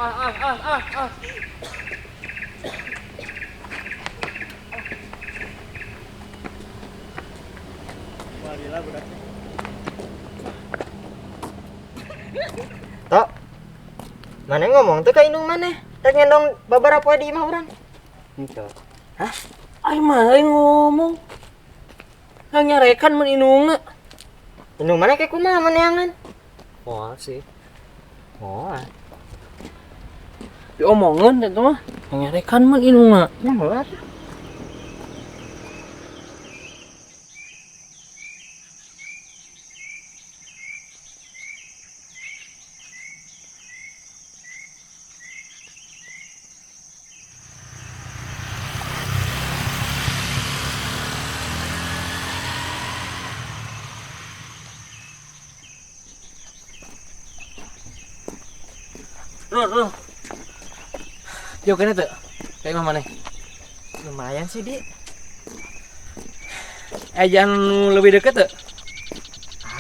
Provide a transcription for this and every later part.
Wadilah budak. Tok. Mana ngomong tuh ka indung mana? Rek ngendong babarapoe di imah urang. Henteu. Hah? Ai mah ai ngomong. Hanya rekan mun inungna. Indung mana kayak kumaha maneangan? Wah sih. Oh. Diomongeun eta mah. Hanya rekan mun inungna. Nya heula. Ro. Jauh kene teu? Kayak mah maneh. Lumayan sih, Di. Jangan lebih deket teu?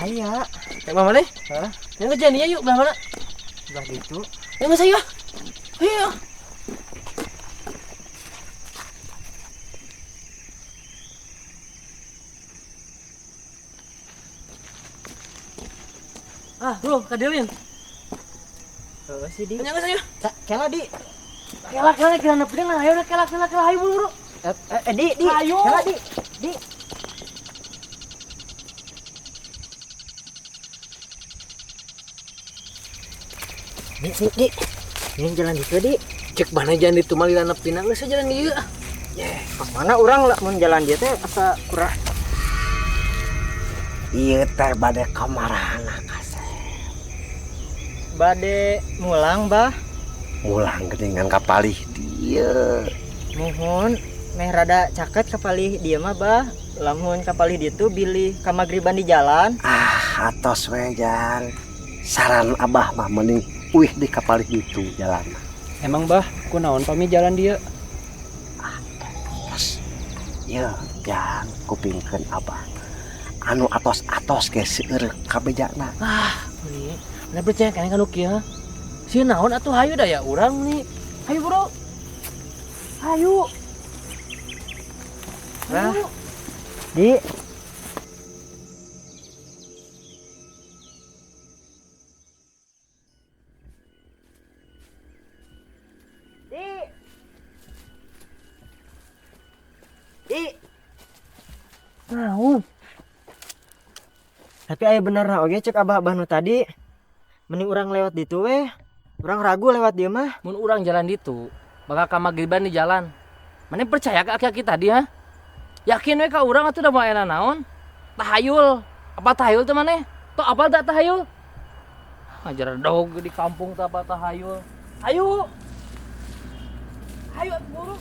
Aya. Kayak mah maneh? Hah? Yang kerjaan ieu yuk belah mana? Belah gitu. Yang masa yuk. Ayo. Bro, kadeueun. Heuh sih, Di. Nya geus ayo. Kela, Di. Kelak kira nepi nang ayo kelak ayo buru. Di. Ayo. Kela, Di. Di. Di. Ini jalan ditu, Di. Cek mana jalan itu mah lila nepi nang geus jalan ieu. Mana urang lah mun jalan dia teh asa kurang. Ieu teh bade kamarahanna kasep. Bade mulang, Bah. Mulang geuningan kapalih dieu. Muhun meh rada caket kapalih dia mah, Bah. Lamun kapalih ditu bilih ka magriban di jalan. Atos we Jang. Saran Abah mah mending uih di kapalih gitu jalanna. Emang bah, kunaon pami jalan dia? Terus ya Jang kupingkeun Abah. Anu atos-atos ge seueur kabejana. Ini, mana percaya kan kanu kieu? Si naon atuh hayu da ya urang nih. Hayu bro. Hayu. Bah. Di. Di. Naon? Tapi aya bener na oge cek abah-abah nu tadi. Mending urang lewat ditu weh. Urang ragu lewat dia mah. Mun urang jalan ditu, bakal ka magriban di jalan. Mana percaya ka aki-aki tadi ha? Yakin we ka urang atuh da mau ena naon? Tahayul. Apa tahayul teh maneh? Tok apal da tahayul? Ngajar dog di kampung teh apa tahayul. Ayo. Ayo buru.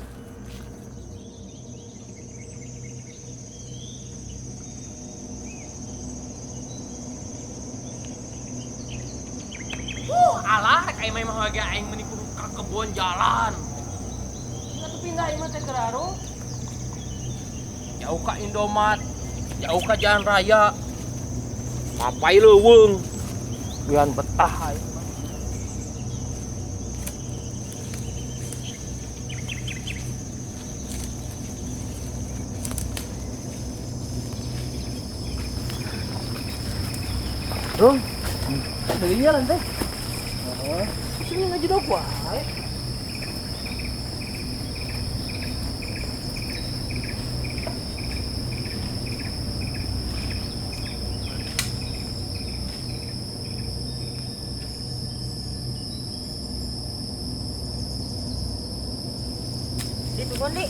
Alah, kayak main mah lagi aing meni kudu ka kebun jalan. Atuh pindah ieu mah teh Keraro. Jauh ka Indomaret, jauh ka jalan raya. Mapai leuweung. Bian betah aing mah. Rum, dari jalan teh. Sini ngaji dok wae. Di turun, Di.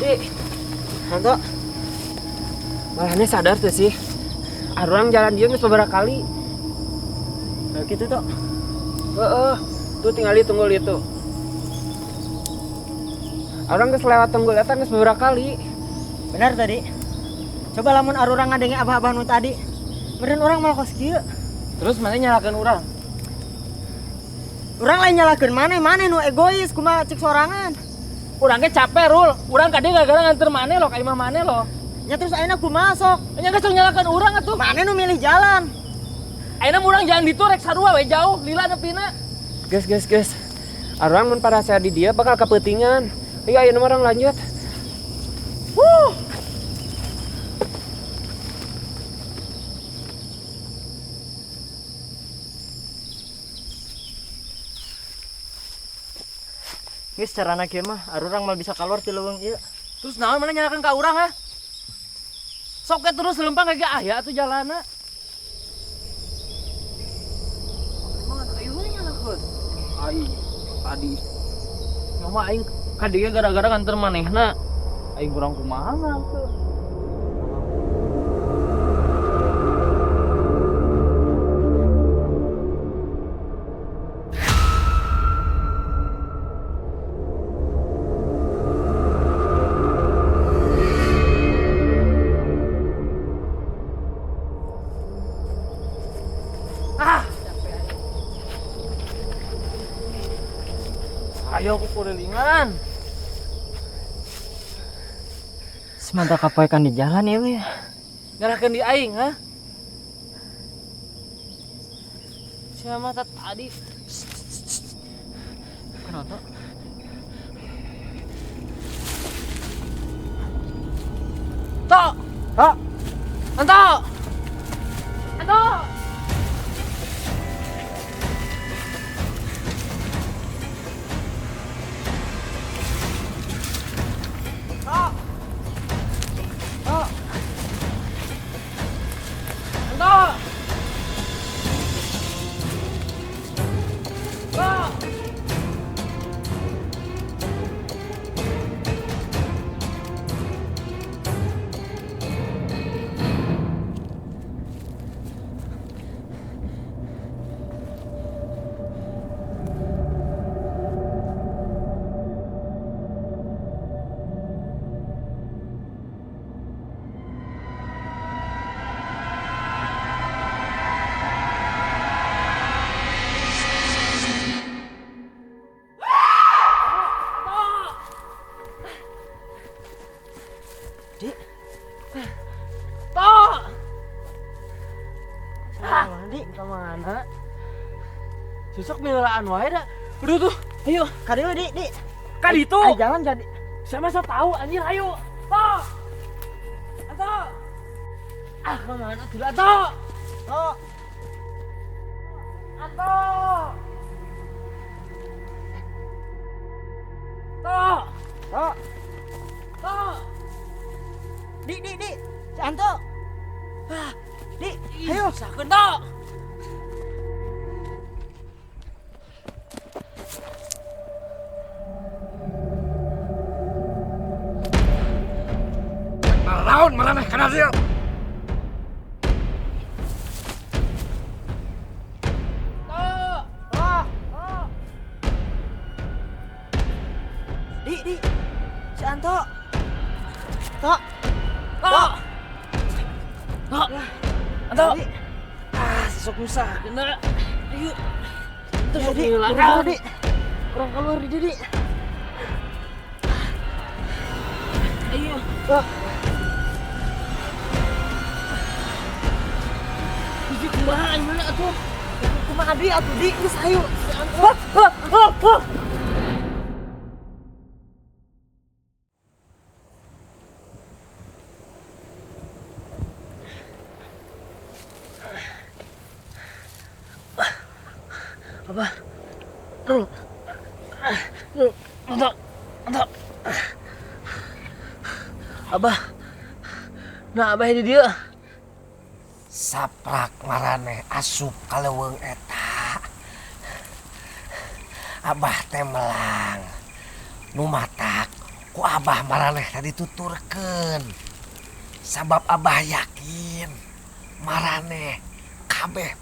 Di. Hanto. Malahnya sadar tuh sih. Arurang jalan dia geus beberapa kali. Nah, gitu toh. Tuh tinggal tunggul itu. Orang geus lewat tunggul eta geus beberapa kali. Benar tadi. Coba lamun arurang ngadenge abah-abah nu tadi. Meureun urang malah kos kieu. Terus mana nyalakan orang? Urang lain nyalakeun maneh nu egois kumaha cek sorangan. Urang ge capek, Rul. Urang kade gara-gara nganter maneh lo ka imah maneh lo. Nya terus ayeuna kumaha sok? Nya geus nyalakan urang atuh. Maneh nu milih jalan. Ayeuna urang jalan ditu rek sarua we jauh, lila nepina. Guys. Orang mun parasa di dia bakal kepentingan. Iya, ayeuna orang lanjut. Geus carana kieu mah arurang mal bisa kalor ti leuweung ieu. Terus naon mana nyalakan ka urang ha? Sok ke terus lempang kagak aya atuh jalana. Emang atuh ieu nyalakeun. Aing tadi nyawa aing kadieu gara-gara nganter manehna. Aing kurang kumaha ngangkeun. Ayo ku kurilingan. Semanta kapoekan di jalan ya we. Nyalakeun di aing ha? Siapa tadi? Kenapa? Tok! Tok! Anto! Anto! Tok! Tok! Anto! Tok! Tok! Di Kemana? Susuk milaan wae dah. Udah tuh, ayo. kadieu di. Kan itu. Ay jangan jadi. Siapa so tahu anjir, ayo. Tok! Anto! Ah, kemana tuh, Anto? Tok. Anto! Tok! Tok. Tok! Di. Si Anto. Ah, di. Ayo. Sakeun, Tok! Naon maraneh kana dieu? Tok! Tok. Tok. Di. Si Anto. Tok. Tok! Tok! Anto! Di. Ah, sesok usah kena. Ayo. Terus Di. milaan. Di. Kurang keluar di. Ayo. Tok. Iji kumaha mana atuh? Kumaha di atuh di geus ayo. Apa? Rul. Rul. Anto. Abah. Nah, abah di dia. Saprak maraneh asup ka leuweung eta. Abah teh melang. Nu matak ku abah maraneh tadi tuturkeun. Sabab abah yakin maraneh kabeh